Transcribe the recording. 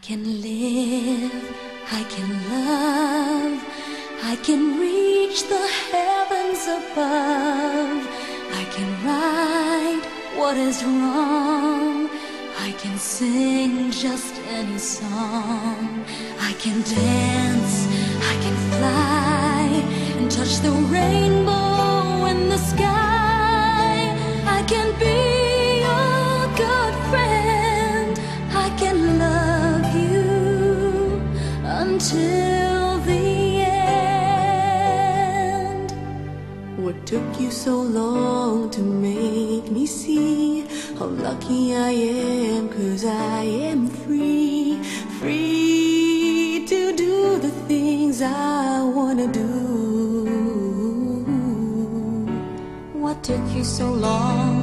can live, I can love, I can reach the heavens above. I can right what is wrong, I can sing just any song. I can dance, I can fly, and touch the rainbow in the sky. I can be a good friend, I can love you until the end. What took you so long to make me see how lucky I am? 'Cause I am free, free to do the things I wanna do. What took you so long